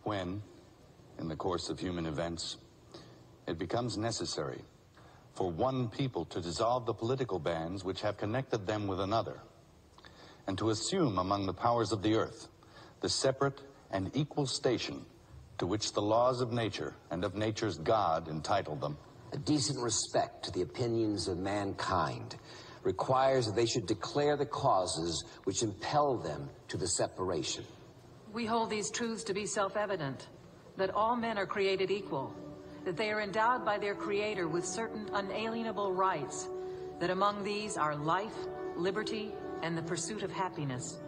when, in the course of human events, it becomes necessary for one people to dissolve the political bands which have connected them with another, and to assume among the powers of the earth the separate and equal station to which the laws of nature and of nature's God entitle them. A decent respect to the opinions of mankind requires that they should declare the causes which impel them to the separation. We hold these truths to be self-evident, that all men are created equal, that they are endowed by their Creator with certain unalienable rights, that among these are life, liberty, and the pursuit of happiness.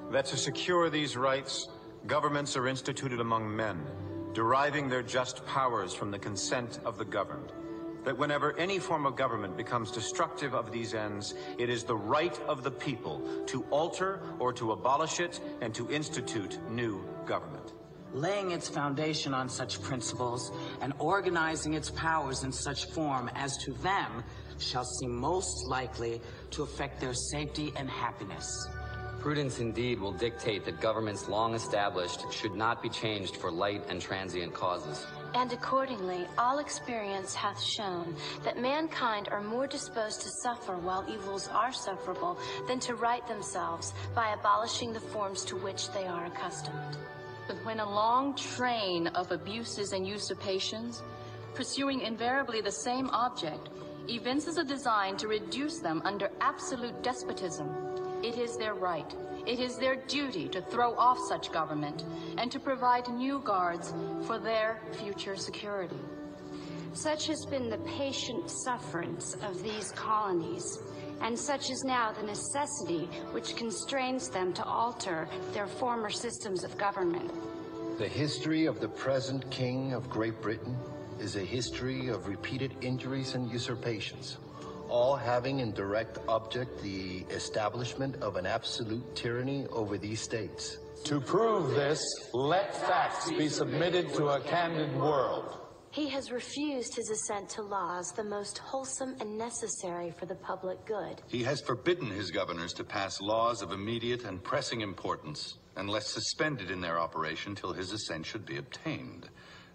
That to secure these rights, governments are instituted among men, deriving their just powers from the consent of the governed. That whenever any form of government becomes destructive of these ends, it is the right of the people to alter or to abolish it and to institute new government. Laying its foundation on such principles and organizing its powers in such form as to them shall seem most likely to affect their safety and happiness. Prudence indeed will dictate that governments long established should not be changed for light and transient causes. And accordingly, all experience hath shown that mankind are more disposed to suffer while evils are sufferable than to right themselves by abolishing the forms to which they are accustomed. But when a long train of abuses and usurpations, pursuing invariably the same object, evinces a design to reduce them under absolute despotism, it is their right, it is their duty to throw off such government and to provide new guards for their future security. Such has been the patient sufferance of these colonies, and such is now the necessity which constrains them to alter their former systems of government. The history of the present King of Great Britain is a history of repeated injuries and usurpations, all having in direct object the establishment of an absolute tyranny over these states. To prove this, let facts be submitted to a candid world. He has refused his assent to laws the most wholesome and necessary for the public good. He has forbidden his governors to pass laws of immediate and pressing importance, unless suspended in their operation till his assent should be obtained.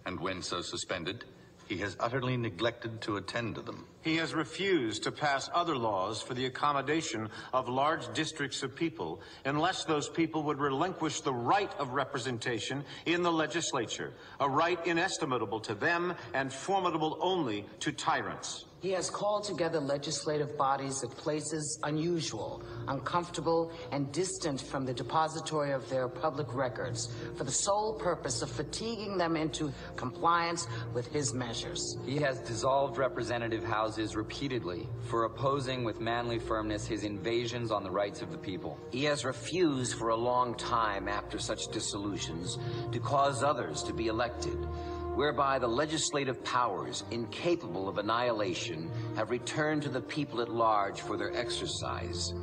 And when so suspended, he has utterly neglected to attend to them. He has refused to pass other laws for the accommodation of large districts of people unless those people would relinquish the right of representation in the legislature, a right inestimable to them and formidable only to tyrants. He has called together legislative bodies at places unusual, uncomfortable, and distant from the depository of their public records for the sole purpose of fatiguing them into compliance with his measures. He has dissolved representative houses repeatedly for opposing with manly firmness his invasions on the rights of the people. He has refused for a long time after such dissolutions to cause others to be elected, whereby the legislative powers, incapable of annihilation, have returned to the people at large for their exercise,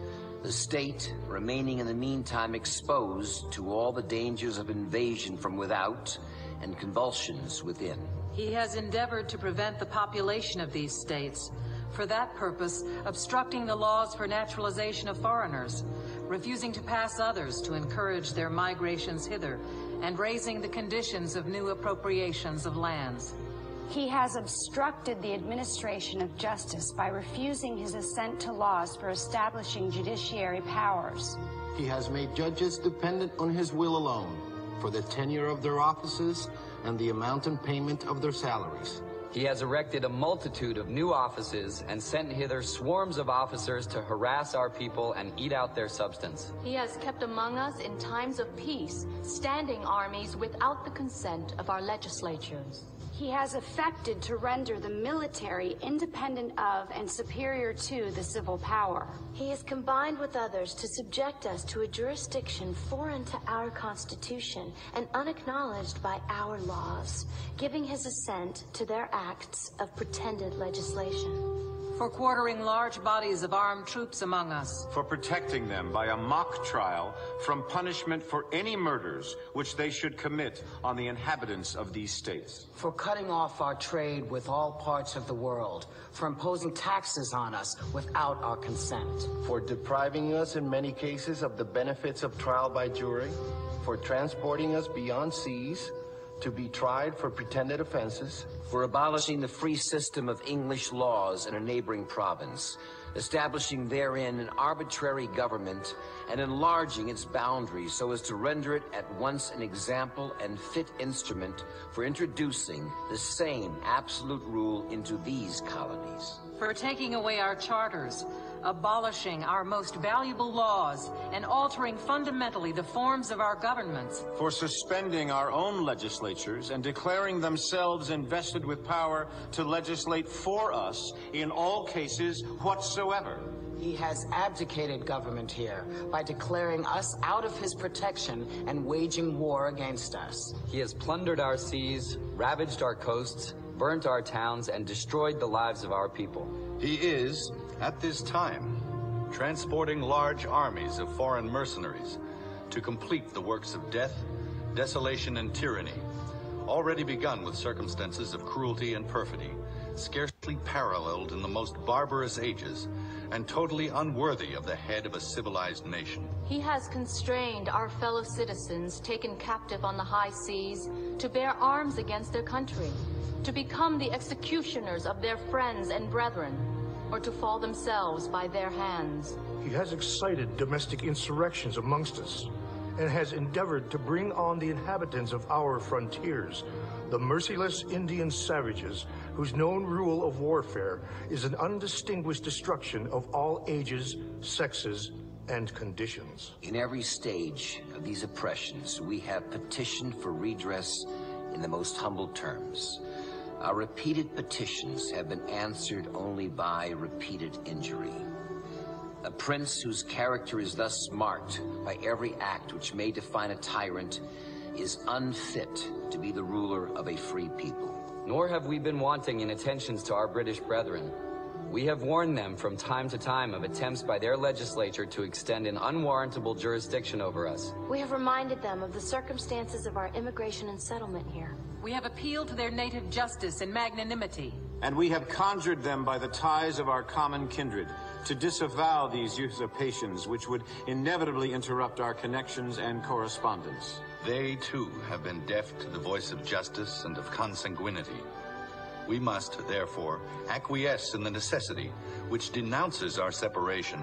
the state remaining in the meantime exposed to all the dangers of invasion from without and convulsions within. He has endeavored to prevent the population of these states, for that purpose obstructing the laws for naturalization of foreigners, refusing to pass others to encourage their migrations hither, and raising the conditions of new appropriations of lands. He has obstructed the administration of justice by refusing his assent to laws for establishing judiciary powers. He has made judges dependent on his will alone for the tenure of their offices and the amount and payment of their salaries. He has erected a multitude of new offices and sent hither swarms of officers to harass our people and eat out their substance. He has kept among us in times of peace standing armies without the consent of our legislatures. He has affected to render the military independent of and superior to the civil power. He has combined with others to subject us to a jurisdiction foreign to our Constitution and unacknowledged by our laws, giving his assent to their acts of pretended legislation. For quartering large bodies of armed troops among us. For protecting them by a mock trial from punishment for any murders which they should commit on the inhabitants of these states. For cutting off our trade with all parts of the world, for imposing taxes on us without our consent. For depriving us in many cases of the benefits of trial by jury, for transporting us beyond seas, to be tried for pretended offenses, for abolishing the free system of English laws in a neighboring province, establishing therein an arbitrary government, and enlarging its boundaries so as to render it at once an example and fit instrument for introducing the same absolute rule into these colonies. For taking away our charters, abolishing our most valuable laws, and altering fundamentally the forms of our governments. For suspending our own legislatures and declaring themselves invested with power to legislate for us in all cases whatsoever. He has abdicated government here by declaring us out of his protection and waging war against us. He has plundered our seas, ravaged our coasts, burnt our towns, and destroyed the lives of our people. He is, at this time, transporting large armies of foreign mercenaries to complete the works of death, desolation, and tyranny, already begun with circumstances of cruelty and perfidy, scarcely paralleled in the most barbarous ages, and totally unworthy of the head of a civilized nation. He has constrained our fellow citizens taken captive on the high seas to bear arms against their country, to become the executioners of their friends and brethren, or to fall themselves by their hands. He has excited domestic insurrections amongst us, and has endeavored to bring on the inhabitants of our frontiers, the merciless Indian savages, whose known rule of warfare is an undistinguished destruction of all ages, sexes, and conditions. In every stage of these oppressions, we have petitioned for redress in the most humble terms. Our repeated petitions have been answered only by repeated injury. A prince whose character is thus marked by every act which may define a tyrant is unfit to be the ruler of a free people. Nor have we been wanting in attentions to our British brethren. We have warned them from time to time of attempts by their legislature to extend an unwarrantable jurisdiction over us. We have reminded them of the circumstances of our immigration and settlement here. We have appealed to their native justice and magnanimity. And we have conjured them by the ties of our common kindred to disavow these usurpations which would inevitably interrupt our connections and correspondence. They, too, have been deaf to the voice of justice and of consanguinity. We must, therefore, acquiesce in the necessity which denounces our separation,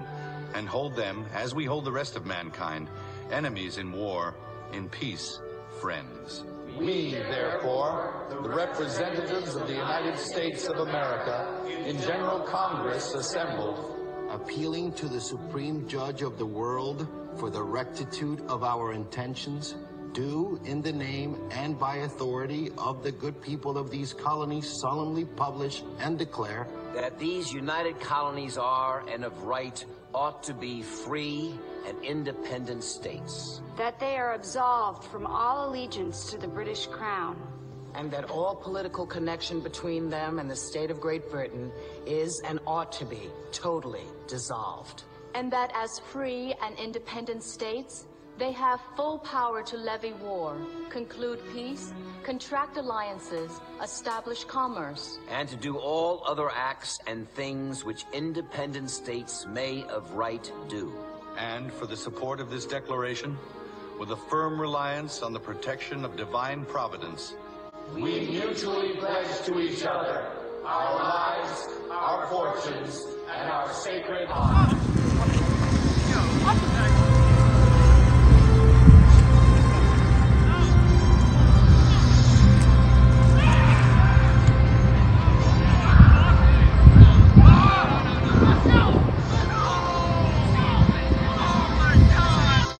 and hold them, as we hold the rest of mankind, enemies in war, in peace, friends. We, therefore, the representatives of the United States of America, in General Congress assembled, appealing to the Supreme Judge of the world for the rectitude of our intentions, do, in the name and by authority of the good people of these colonies, solemnly publish and declare that these united colonies are, and of right, ought to be free and independent states. That they are absolved from all allegiance to the British Crown. And that all political connection between them and the state of Great Britain is and ought to be totally dissolved. And that as free and independent states, they have full power to levy war, conclude peace, contract alliances, establish commerce, and to do all other acts and things which independent states may of right do. And for the support of this declaration, with a firm reliance on the protection of divine providence, we mutually pledge to each other our lives, our fortunes, and our sacred honor.